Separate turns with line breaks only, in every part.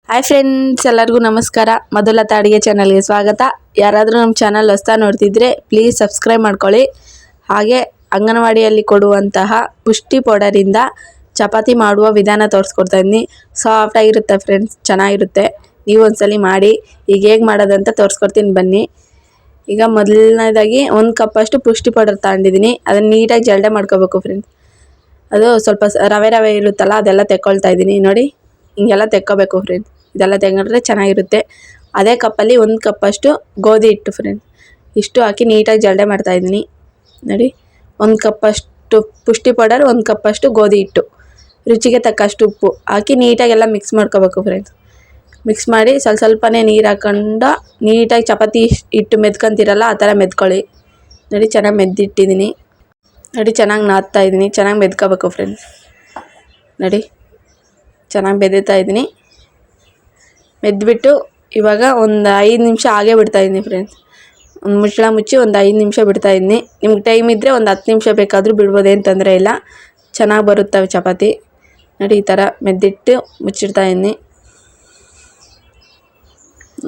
Hi friends, ಎಲ್ಲರಿಗೂ ನಮಸ್ಕಾರ. ಮಧುಲತಾ ಅಡುಗೆ ಚಾನಲ್ಗೆ ಸ್ವಾಗತ. ಯಾರಾದರೂ ನಮ್ಮ ಚಾನಲ್ ಹೊಸ್ತಾ ನೋಡ್ತಿದ್ರೆ ಪ್ಲೀಸ್ ಸಬ್ಸ್ಕ್ರೈಬ್ ಮಾಡ್ಕೊಳ್ಳಿ. ಹಾಗೆ ಅಂಗನವಾಡಿಯಲ್ಲಿ ಕೊಡುವಂತಹ ಪುಷ್ಟಿ ಪೌಡರಿಂದ ಚಪಾತಿ ಮಾಡುವ ವಿಧಾನ ತೋರಿಸ್ಕೊಡ್ತಾ ಇದ್ದೀನಿ. ಸಾಫ್ಟಾಗಿರುತ್ತೆ ಫ್ರೆಂಡ್ಸ್, ಚೆನ್ನಾಗಿರುತ್ತೆ. ನೀವು ಒಂದ್ಸಲಿ ಮಾಡಿ. ಈಗ ಹೇಗೆ ಮಾಡೋದಂತ ತೋರಿಸ್ಕೊಡ್ತೀನಿ ಬನ್ನಿ. ಈಗ ಮೊದಲನೇದಾಗಿ 1 ಕಪ್ಪಷ್ಟು ಪುಷ್ಟಿ ಪೌಡರ್ ತಗೊಂಡಿದ್ದೀನಿ. ಅದನ್ನು ನೀಟಾಗಿ ಜಲ್ಡೆ ಮಾಡ್ಕೋಬೇಕು ಫ್ರೆಂಡ್ಸ್. ಅದು ಸ್ವಲ್ಪ ರವೆ ಇರುತ್ತಲ್ಲ, ಅದೆಲ್ಲ ತೆಕ್ಕೊಳ್ತಾ ಇದ್ದೀನಿ. ನೋಡಿ, ಹಿಂಗೆಲ್ಲ ತೆಕ್ಕೋಬೇಕು ಫ್ರೆಂಡ್ಸ್. ಇದೆಲ್ಲ ತೆಗೆದ್ರೆ ಚೆನ್ನಾಗಿರುತ್ತೆ. ಅದೇ ಕಪ್ಪಲ್ಲಿ 1 ಕಪ್ಪಷ್ಟು ಗೋಧಿ ಹಿಟ್ಟು ಫ್ರೆಂಡ್ಸ್. ಇಷ್ಟು ಹಾಕಿ ನೀಟಾಗಿ ಜಲ್ಡೆ ಮಾಡ್ತಾಯಿದ್ದೀನಿ. ನೋಡಿ, 1 ಕಪ್ಪಷ್ಟು ಪುಷ್ಟಿ ಪೌಡರ್, 1 ಕಪ್ಪಷ್ಟು ಗೋಧಿ ಹಿಟ್ಟು, ರುಚಿಗೆ ತಕ್ಕಷ್ಟು ಉಪ್ಪು ಹಾಕಿ ನೀಟಾಗೆಲ್ಲ ಮಿಕ್ಸ್ ಮಾಡ್ಕೋಬೇಕು ಫ್ರೆಂಡ್ಸ್. ಮಿಕ್ಸ್ ಮಾಡಿ ಸ್ವಲ್ಪನೇ ನೀರು ಹಾಕೊಂಡು ನೀಟಾಗಿ ಚಪಾತಿ ಹಿಟ್ಟು ಮೆದ್ಕೊಂತೀರಲ್ಲ, ಆ ಥರ ಮೆದ್ಕೊಳ್ಳಿ. ನೋಡಿ, ಚೆನ್ನಾಗಿ ಮೆದ್ದಿಟ್ಟಿದ್ದೀನಿ. ನೋಡಿ, ಚೆನ್ನಾಗಿ ನಾದ್ತಾ ಇದ್ದೀನಿ. ಚೆನ್ನಾಗಿ ಮೆದ್ಕೋಬೇಕು ಫ್ರೆಂಡ್ಸ್. ನೋಡಿ, ಚೆನ್ನಾಗಿ ಬೆದೀತಾ ಇದ್ದೀನಿ. ಮೆದ್ಬಿಟ್ಟು ಇವಾಗ ಒಂದು 5 ನಿಮಿಷ ಹಾಗೇ ಬಿಡ್ತಾಯಿದ್ದೀನಿ ಫ್ರೆಂಡ್ಸ್. ಒಂದು ಮುಚ್ಚಳ ಮುಚ್ಚಿ ಒಂದು 5 ನಿಮಿಷ ಬಿಡ್ತಾಯಿದ್ದೀನಿ. ನಿಮ್ಗೆ ಟೈಮ್ ಇದ್ದರೆ ಒಂದು 10 ನಿಮಿಷ ಬೇಕಾದರೂ ಬಿಡ್ಬೋದು, ಏನು ತೊಂದರೆ ಇಲ್ಲ. ಚೆನ್ನಾಗಿ ಬರುತ್ತವೆ ಚಪಾತಿ. ನೋಡಿ, ಈ ಥರ ಮೆದ್ದಿಟ್ಟು ಮುಚ್ಚಿಡ್ತಾಯಿದ್ದೀನಿ.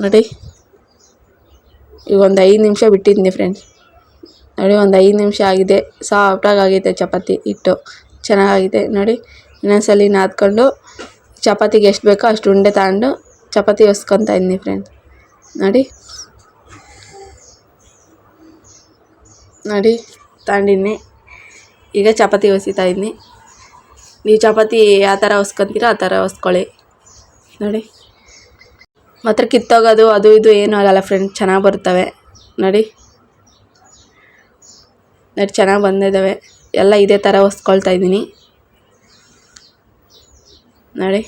ನೋಡಿ, ಈಗ ಒಂದು 5 ನಿಮಿಷ ಬಿಟ್ಟಿದ್ದೀನಿ ಫ್ರೆಂಡ್ಸ್. ನೋಡಿ, ಒಂದು 5 ನಿಮಿಷ ಆಗಿದೆ. ಸಾಫ್ಟಾಗಿ ಆಗೈತೆ ಚಪಾತಿ ಹಿಟ್ಟು, ಚೆನ್ನಾಗಾಗಿದೆ. ನೋಡಿ, ಇನ್ನೊಂದ್ಸಲಿ ನಾದ್ಕೊಂಡು ಚಪಾತಿಗೆ ಎಷ್ಟು ಬೇಕೋ ಅಷ್ಟು ಉಂಡೆ ತಗೊಂಡು ಚಪಾತಿ ಹೊಸ್ಕೊತಾ ಇದ್ದೀನಿ ಫ್ರೆಂಡ್ಸ್. ನೋಡಿ ತಗೊಂಡಿದ್ದೀನಿ. ಈಗ ಚಪಾತಿ ಹೊಸಿತಾ ಇದ್ದೀನಿ. ನೀವು ಚಪಾತಿ ಯಾವ ಥರ ಹೊಸ್ಕೊತೀರೋ ಆ ಥರ ಹೊಸ್ಕೊಳ್ಳಿ. ನೋಡಿ, ಮಾತ್ರ ಕಿತ್ತೋಗೋದು ಅದು ಇದು ಏನೂ ಆಗಲ್ಲ ಫ್ರೆಂಡ್ಸ್, ಚೆನ್ನಾಗಿ ಬರ್ತವೆ. ನೋಡಿ, ಚೆನ್ನಾಗಿ ಬಂದಿದ್ದಾವೆ. ಎಲ್ಲ ಇದೇ ಥರ ಹೊಸ್ಕೊಳ್ತಾ ಇದ್ದೀನಿ. ನೋಡಿ,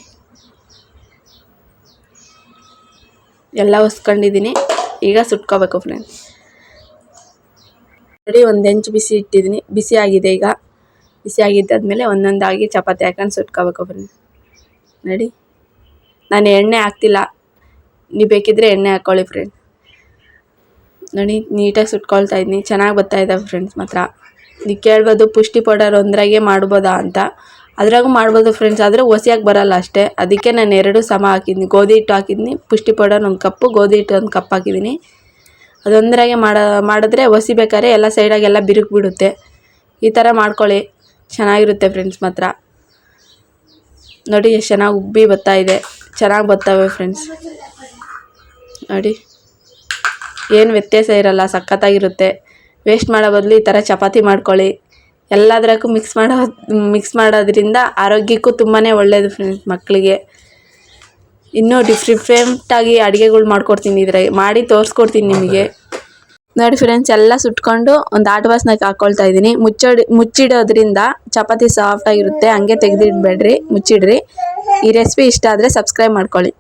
ಎಲ್ಲ ಹೊಸ್ಕೊಂಡಿದ್ದೀನಿ. ಈಗ ಸುಟ್ಕೋಬೇಕು ಫ್ರೆಂಡ್ಸ್. ನೋಡಿ, ಒಂದು ಹೆಂಚು ಬಿಸಿ ಇಟ್ಟಿದ್ದೀನಿ. ಬಿಸಿ ಆಗಿದೆ. ಈಗ ಬಿಸಿ ಆಗಿದ್ದಾದ್ಮೇಲೆ ಒಂದೊಂದಾಗಿ ಚಪಾತಿ ಹಾಕೊಂಡು ಸುಟ್ಕೋಬೇಕು ಫ್ರೆಂಡ್ಸ್. ನೋಡಿ, ನಾನು ಎಣ್ಣೆ ಹಾಕ್ತಿಲ್ಲ, ನೀವು ಬೇಕಿದ್ದರೆ ಎಣ್ಣೆ ಹಾಕ್ಕೊಳ್ಳಿ ಫ್ರೆಂಡ್ಸ್. ನೋಡಿ, ನೀಟಾಗಿ ಸುಟ್ಕೊಳ್ತಾ ಇದ್ದೀನಿ. ಚೆನ್ನಾಗಿ ಬರ್ತಾಯಿದ್ದಾವೆ ಫ್ರೆಂಡ್ಸ್. ಮಾತ್ರ ನೀವು ಕೇಳ್ಬೋದು, ಪುಷ್ಟಿ ಪೌಡರ್ ಒಂದ್ರಾಗೆ ಮಾಡ್ಬೋದಾ ಅಂತ. ಅದ್ರಾಗೂ ಮಾಡ್ಬೋದು ಫ್ರೆಂಡ್ಸ್, ಆದರೆ ಹೊಸಿಯಾಗಿ ಬರೋಲ್ಲ ಅಷ್ಟೇ. ಅದಕ್ಕೆ ನಾನು 2 ಸಮ ಹಾಕಿದ್ದೀನಿ. ಗೋಧಿ ಹಿಟ್ಟು ಹಾಕಿದ್ದೀನಿ, ಪುಷ್ಟಿ ಪೌಡರ್ 1 ಕಪ್ಪು, ಗೋಧಿ ಹಿಟ್ಟು 1 ಕಪ್ ಹಾಕಿದ್ದೀನಿ. ಅದೊಂದ್ರಾಗೆ ಮಾಡಿದ್ರೆ ಹೊಸಿಬೇಕಾದ್ರೆ ಎಲ್ಲ ಸೈಡಾಗೆಲ್ಲ ಬಿರುಕು ಬಿಡುತ್ತೆ. ಈ ಥರ ಮಾಡ್ಕೊಳ್ಳಿ, ಚೆನ್ನಾಗಿರುತ್ತೆ ಫ್ರೆಂಡ್ಸ್. ಮಾತ್ರ ನೋಡಿ, ಎಷ್ಟು ಚೆನ್ನಾಗಿ ಉಬ್ಬಿ ಬರ್ತಾಯಿದೆ. ಚೆನ್ನಾಗಿ ಬರ್ತವೆ ಫ್ರೆಂಡ್ಸ್. ನೋಡಿ, ಏನು ವ್ಯತ್ಯಾಸ ಇರಲ್ಲ, ಸಖತ್ತಾಗಿರುತ್ತೆ. ವೇಸ್ಟ್ ಮಾಡೋ ಬದಲು ಈ ಥರ ಚಪಾತಿ ಮಾಡ್ಕೊಳ್ಳಿ. ಎಲ್ಲದಕ್ಕೂ ಮಿಕ್ಸ್ ಮಾಡೋದ್ರಿಂದ ಆರೋಗ್ಯಕ್ಕೂ ತುಂಬಾ ಒಳ್ಳೆಯದು ಫ್ರೆಂಡ್ಸ್. ಮಕ್ಕಳಿಗೆ ಇನ್ನೂ ಡಿಫ್ರೆಂಟಾಗಿ ಅಡುಗೆಗಳು ಮಾಡ್ಕೊಡ್ತೀನಿ. ಇದ್ರಾಗೆ ಮಾಡಿ ತೋರಿಸ್ಕೊಡ್ತೀನಿ ನಿಮಗೆ. ನೋಡಿ ಫ್ರೆಂಡ್ಸ್, ಎಲ್ಲ ಸುಟ್ಕೊಂಡು ಒಂದು ಆಟ ಬಾಸ್ನಾಗ ಹಾಕ್ಕೊಳ್ತಾ ಇದ್ದೀನಿ. ಮುಚ್ಚಿಡೋದ್ರಿಂದ ಚಪಾತಿ ಸಾಫ್ಟಾಗಿರುತ್ತೆ. ಹಂಗೆ ತೆಗೆದಿಡಬೇಡ್ರಿ, ಮುಚ್ಚಿಡ್ರಿ. ಈ ರೆಸಿಪಿ ಇಷ್ಟ ಆದರೆ ಸಬ್ಸ್ಕ್ರೈಬ್ ಮಾಡ್ಕೊಳ್ಳಿ.